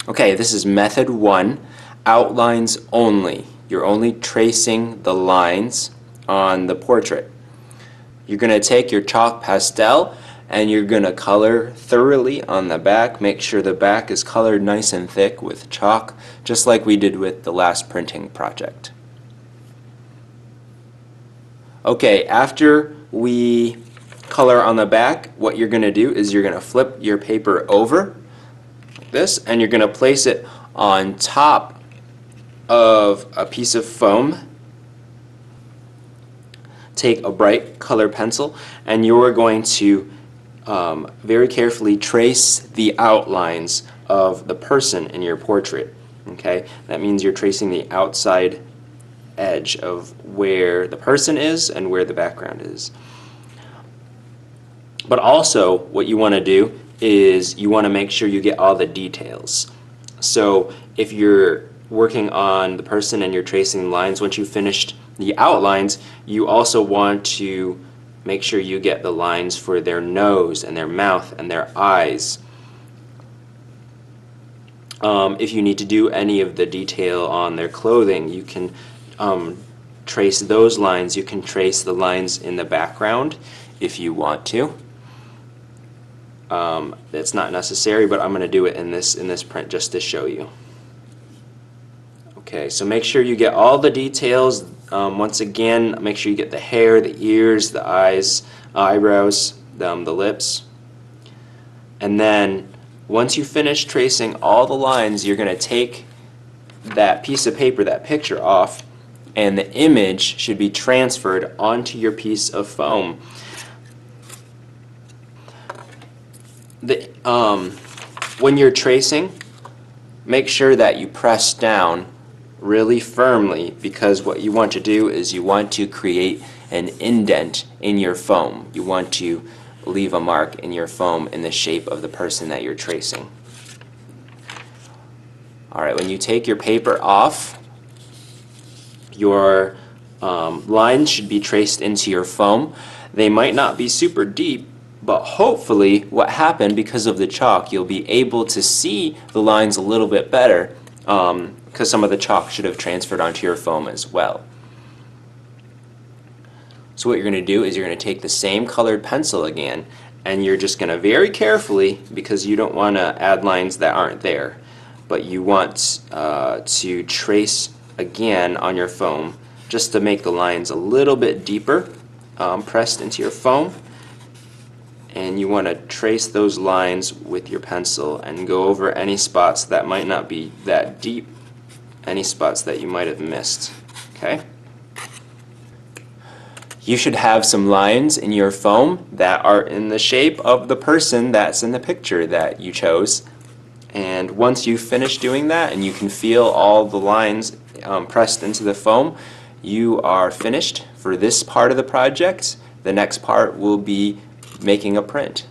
Okay, this is method 1, outlines only. You're only tracing the lines on the portrait. You're going to take your chalk pastel and you're going to color thoroughly on the back. Make sure the back is colored nice and thick with chalk, just like we did with the last printing project. Okay, after we color on the back, what you're going to do is you're going to flip your paper over like this, and you're going to place it on top of a piece of foam. Take a bright color pencil and you're going to very carefully trace the outlines of the person in your portrait. Okay, that means you're tracing the outside edge of where the person is and where the background is. But also what you want to do is you want to make sure you get all the details. So if you're working on the person and you're tracing lines, once you've finished the outlines, you also want to make sure you get the lines for their nose and their mouth and their eyes. If you need to do any of the detail on their clothing, you can trace those lines. You can trace the lines in the background if you want to. It's not necessary, but I'm going to do it in this print just to show you. Okay, so make sure you get all the details. Once again, make sure you get the hair, the ears, the eyes, eyebrows, the lips. And then once you finish tracing all the lines, you're going to take that piece of paper, that picture off, and the image should be transferred onto your piece of foam. When you're tracing, make sure that you press down really firmly, because what you want to do is you want to create an indent in your foam. You want to leave a mark in your foam in the shape of the person that you're tracing. Alright, when you take your paper off, your lines should be traced into your foam. They might not be super deep, but hopefully what happened, because of the chalk, you'll be able to see the lines a little bit better, because some of the chalk should have transferred onto your foam as well. So what you're going to do is you're going to take the same colored pencil again, and you're just going to very carefully, because you don't want to add lines that aren't there, but you want to trace again on your foam just to make the lines a little bit deeper, pressed into your foam. And you want to trace those lines with your pencil and go over any spots that might not be that deep, any spots that you might have missed. Okay? You should have some lines in your foam that are in the shape of the person that's in the picture that you chose. And once you finish doing that and you can feel all the lines pressed into the foam, you are finished for this part of the project. The next part will be making a print.